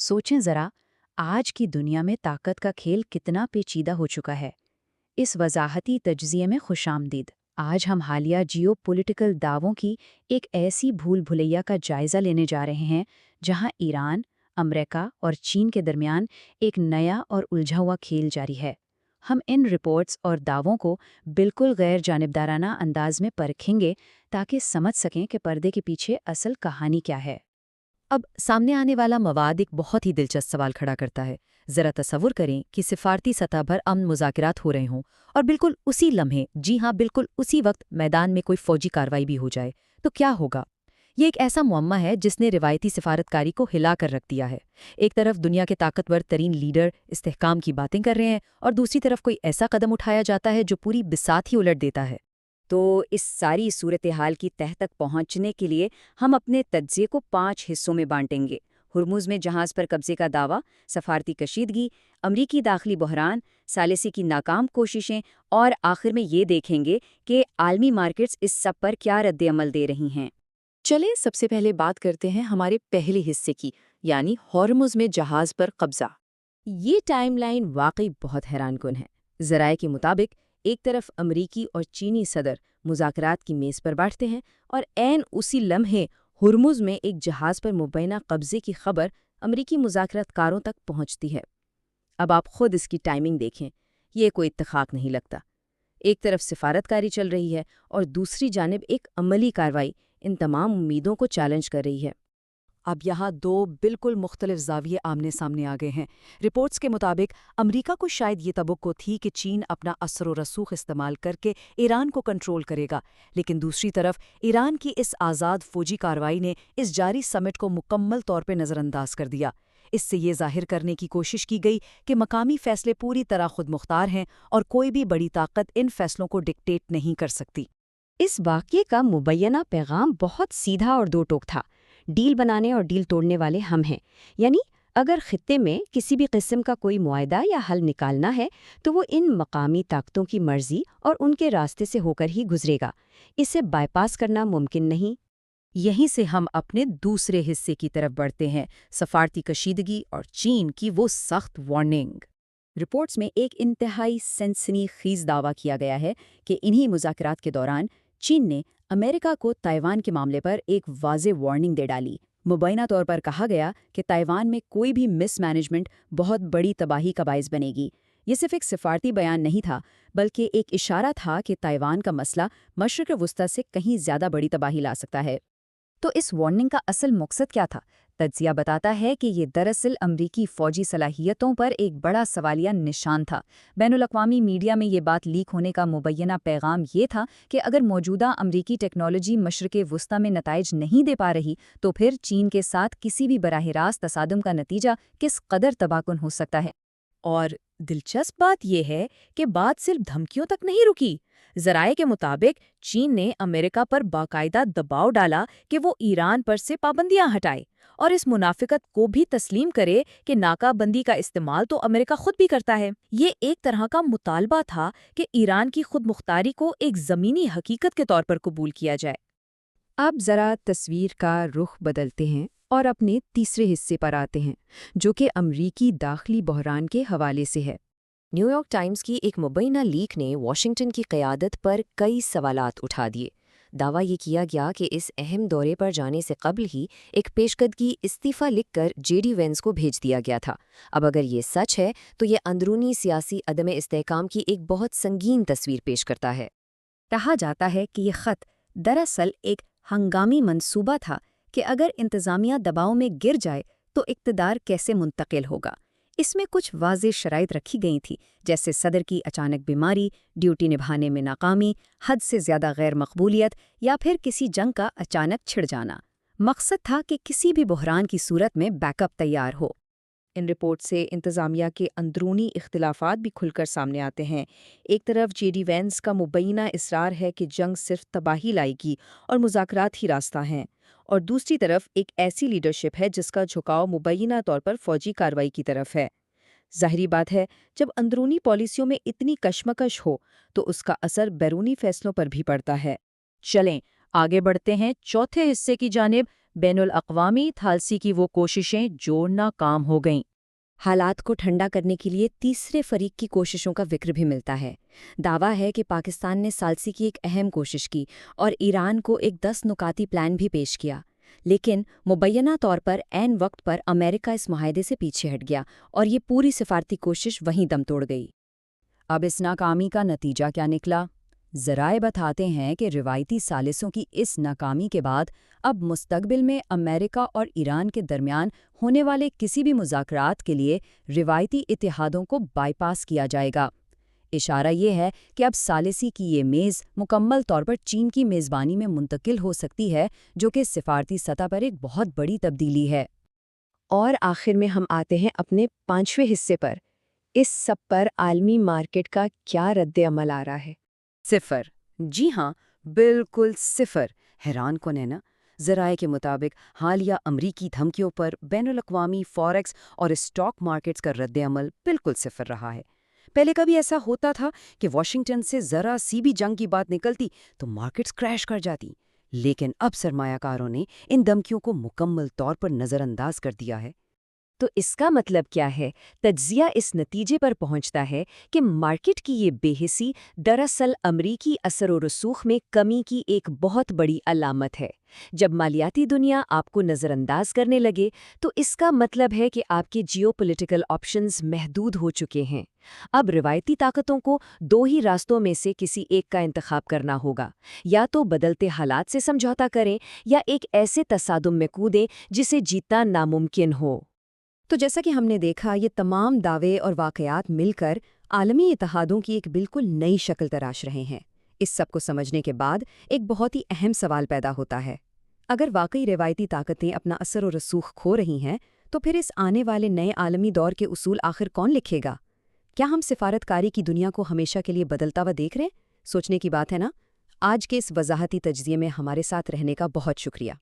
सोचें ज़रा, आज की दुनिया में ताकत का खेल कितना पेचीदा हो चुका है। इस वजाहती तज्ज़िये में खुशामदीद। आज हम हालिया जियो पॉलिटिकल दावों की एक ऐसी भूल भुलैया का जायज़ा लेने जा रहे हैं जहां ईरान, अमेरिका और चीन के दरमियान एक नया और उलझा हुआ खेल जारी है। हम इन रिपोर्ट्स और दावों को बिल्कुल गैर जानिबदाराना अंदाज में परखेंगे ताकि समझ सकें कि पर्दे के पीछे असल कहानी क्या है। अब सामने आने वाला मवाद एक बहुत ही दिलचस्प सवाल खड़ा करता है। जरा तसव्वुर करें कि सिफारती सतह पर अमन मुज़ाकरात हो रहे हों और बिल्कुल उसी लम्हे, जी हाँ बिल्कुल उसी वक्त मैदान में कोई फौजी कार्रवाई भी हो जाए, तो क्या होगा? ये एक ऐसा मुअम्मा है जिसने रिवायती सिफारतकारी को हिला कर रख दिया है। एक तरफ दुनिया के ताकतवर तरीन लीडर इस्तेहकाम की बातें कर रहे हैं और दूसरी तरफ कोई ऐसा कदम उठाया जाता है जो पूरी बिसात ही उलट देता है। तो इस सारी सूरत हाल की तह तक पहुंचने के लिए हम अपने तज्ज़िये को 5 हिस्सों में बांटेंगे। हुर्मुज़ में जहाज़ पर कब्जे का दावा, सफारती कशीदगी, अमरीकी दाखिली बहरान, सालिसी की नाकाम कोशिशें और आखिर में ये देखेंगे कि आलमी मार्केट्स इस सब पर क्या रद्द-ए-अमल दे रही हैं। चले सबसे पहले बात करते हैं हमारे पहले हिस्से की, यानी हॉर्मुज़ में जहाज़ पर कब्जा। ये टाइमलाइन वाकई बहुत हैरानकुन है। ज़राए के मुताबिक एक तरफ अमरीकी और चीनी सदर मुज़ाकरात की मेज़ पर बैठते हैं और ऐन उसी लम्हे हुर्मुज़ में एक जहाज़ पर मुबैना कब्जे की खबर अमरीकी मुज़ाकरातकारों तक पहुंचती है। अब आप खुद इसकी टाइमिंग देखें, ये कोई इत्तेफाक नहीं लगता। एक तरफ सिफारतकारी चल रही है और दूसरी जानिब एक अमली कार्रवाई इन तमाम उम्मीदों को चैलेंज कर रही है। अब यहाँ दो बिल्कुल मुख्तलिफ ज़ाविये आमने सामने आ गए हैं। रिपोर्ट्स के मुताबिक अमरीका को शायद ये तवक्को थी कि चीन अपना असर व रसूख इस्तेमाल करके ईरान को कंट्रोल करेगा, लेकिन दूसरी तरफ ईरान की इस आज़ाद फौजी कार्रवाई ने इस जारी समिट को मुकम्मल तौर पर नज़रअंदाज कर दिया। इससे ये जाहिर करने की कोशिश की गई कि मकामी फ़ैसले पूरी तरह खुद मुख्तार हैं और कोई भी बड़ी ताकत इन फ़ैसलों को डिक्टेट नहीं कर सकती। इस वाक़ये का मुबैना पैगाम बहुत सीधा और दो टोक था। डील बनाने और डील तोड़ने वाले हम हैं। यानी अगर खित्ते में किसी भी किस्म का कोई मुआहदा या हल निकालना है तो वो इन मकामी ताकतों की मर्जी और उनके रास्ते से होकर ही गुजरेगा। इसे बाईपास करना मुमकिन नहीं। यहीं से हम अपने दूसरे हिस्से की तरफ बढ़ते हैं, सफारती कशीदगी और चीन की वो सख्त वार्निंग। रिपोर्ट्स में एक इंतहाई सनसनीखेज दावा किया गया है कि इन्हीं मुज़ाकरात के दौरान चीन ने अमेरिका को ताइवान के मामले पर एक वाज़ेह वार्निंग दे डाली। मुबैना तौर पर कहा गया कि ताइवान में कोई भी मिसमैनेजमेंट बहुत बड़ी तबाही का बाइस बनेगी। ये सिर्फ एक सिफारती बयान नहीं था, बल्कि एक इशारा था कि ताइवान का मसला मशरिक़ वुस्ता से कहीं ज़्यादा बड़ी तबाही ला सकता है। तो इस वार्निंग का असल मकसद क्या था? तज्ज़िया बताता है कि ये दरअसल अमरीकी फ़ौजी सलाहियतों पर एक बड़ा सवालिया निशान था। बैनुल-अक़वामी मीडिया में ये बात लीक होने का मुबैना पैगाम ये था कि अगर मौजूदा अमरीकी टेक्नोलॉजी मशरिक़ वुस्ता में नताइज नहीं दे पा रही, तो फिर चीन के साथ किसी भी बराह रास्त तसादुम का नतीजा किस कदर तबाहकुन हो सकता है। और दिलचस्प बात यह है कि बात सिर्फ धमकियों तक नहीं रुकी। ज़राए के मुताबिक चीन ने अमेरिका पर बाकायदा दबाव डाला कि वो ईरान पर से पाबंदियां हटाए और इस मुनाफिकत को भी तस्लीम करे कि नाकाबंदी का इस्तेमाल तो अमेरिका खुद भी करता है। ये एक तरह का मुतालबा था कि ईरान की खुद मुख्तारी को एक ज़मीनी हकीकत के तौर पर कबूल किया जाए। अब ज़रा तस्वीर का रुख बदलते हैं और अपने तीसरे हिस्से पर आते हैं, जो कि अमरीकी दाखिली बहरान के हवाले से है। न्यूयॉर्क टाइम्स की एक मुबैना लीक ने वॉशिंगटन की क़यादत पर कई सवालात उठा दिए। दावा ये किया गया कि इस अहम दौरे पर जाने से कबल ही एक पेशकदगी इस्तीफ़ा लिखकर जेडी वेंस को भेज दिया गया था। अब अगर ये सच है तो ये अंदरूनी सियासी अदम इस्तेहकाम की एक बहुत संगीन तस्वीर पेश करता है। कहा जाता है कि ये ख़त दरअसल एक हंगामी मंसूबा था कि अगर इंतज़ामिया दबाव में गिर जाए तो इक़्तिदार कैसे मुंतकिल होगा। इसमें कुछ वाज़ेह शराइत रखी गई थी, जैसे सदर की अचानक बीमारी, ड्यूटी निभाने में नाकामी, हद से ज़्यादा गैर मकबूलियत या फिर किसी जंग का अचानक छिड़ जाना। मकसद था कि किसी भी बहरान की सूरत में बैकअप तैयार हो। इन रिपोर्ट से इंतज़ामिया के अंदरूनी इख्तिलाफ़ात भी खुलकर सामने आते हैं। एक तरफ जेडी वेंस का मुबैना इसरार है कि जंग सिर्फ तबाही लाएगी और मुज़ाकरात ही रास्ता हैं, और दूसरी तरफ एक ऐसी लीडरशिप है जिसका झुकाव मुबैना तौर पर फ़ौजी कार्रवाई की तरफ है। ज़ाहिरी बात है, जब अंदरूनी पॉलिसियों में इतनी कशमकश हो तो उसका असर बैरूनी फ़ैसलों पर भी पड़ता है। चलें आगे बढ़ते हैं चौथे हिस्से की जानिब, بین الاقوامی تھالسی کی وہ کوششیں جو ناکام ہو گئیں۔ حالات کو ٹھنڈا کرنے کے لیے تیسرے فریق کی کوششوں کا ذکر بھی ملتا ہے۔ دعویٰ ہے کہ پاکستان نے ثالثی کی ایک اہم کوشش کی اور ایران کو ایک 10 نکاتی پلان بھی پیش کیا، لیکن مبینہ طور پر عین وقت پر امریکہ اس معاہدے سے پیچھے ہٹ گیا اور یہ پوری سفارتی کوشش وہیں دم توڑ گئی۔ اب اس ناکامی کا نتیجہ کیا نکلا؟ ذرائع بتاتے ہیں کہ روایتی ثالثوں کی اس ناکامی کے بعد اب مستقبل میں امریکہ اور ایران کے درمیان ہونے والے کسی بھی مذاکرات کے لیے روایتی اتحادوں کو بائی پاس کیا جائے گا۔ اشارہ یہ ہے کہ اب ثالثی کی یہ میز مکمل طور پر چین کی میزبانی میں منتقل ہو سکتی ہے، جو کہ سفارتی سطح پر ایک بہت بڑی تبدیلی ہے۔ اور آخر میں ہم آتے ہیں اپنے 5ویں حصے پر۔ اس سب پر عالمی مارکیٹ کا کیا رد عمل آ رہا ہے؟ صفر۔ جی ہاں، بالکل صفر۔ حیران کن ہے نا؟ ذرائع کے مطابق حالیہ امریکی دھمکیوں پر بین الاقوامی فوریکس اور اسٹاک مارکیٹس کا رد عمل بالکل صفر رہا ہے۔ پہلے کبھی ایسا ہوتا تھا کہ واشنگٹن سے ذرا سی بھی جنگ کی بات نکلتی تو مارکیٹس کریش کر جاتی، لیکن اب سرمایہ کاروں نے ان دھمکیوں کو مکمل طور پر نظر انداز کر دیا ہے۔ تو اس کا مطلب کیا ہے؟ تجزیہ اس نتیجے پر پہنچتا ہے کہ مارکیٹ کی یہ بے حسی دراصل امریکی اثر و رسوخ میں کمی کی ایک بہت بڑی علامت ہے۔ جب مالیاتی دنیا آپ کو نظر انداز کرنے لگے تو اس کا مطلب ہے کہ آپ کے جیو پولیٹیکل آپشنز محدود ہو چکے ہیں۔ اب روایتی طاقتوں کو 2 ہی راستوں میں سے کسی ایک کا انتخاب کرنا ہوگا، یا تو بدلتے حالات سے سمجھوتا کریں یا ایک ایسے تصادم میں کودیں جسے جیتنا ناممکن ہو۔ تو جیسا کہ ہم نے دیکھا، یہ تمام دعوے اور واقعات مل کر عالمی اتحادوں کی ایک بالکل نئی شکل تراش رہے ہیں۔ اس سب کو سمجھنے کے بعد ایک بہت ہی اہم سوال پیدا ہوتا ہے۔ اگر واقعی روایتی طاقتیں اپنا اثر و رسوخ کھو رہی ہیں، تو پھر اس آنے والے نئے عالمی دور کے اصول آخر کون لکھے گا؟ کیا ہم سفارتکاری کی دنیا کو ہمیشہ کے لیے بدلتا ہوا دیکھ رہے ہیں؟ سوچنے کی بات ہے نا؟ آج کے اس وضاحتی تجزیے میں ہمارے ساتھ رہنے کا بہت شکریہ۔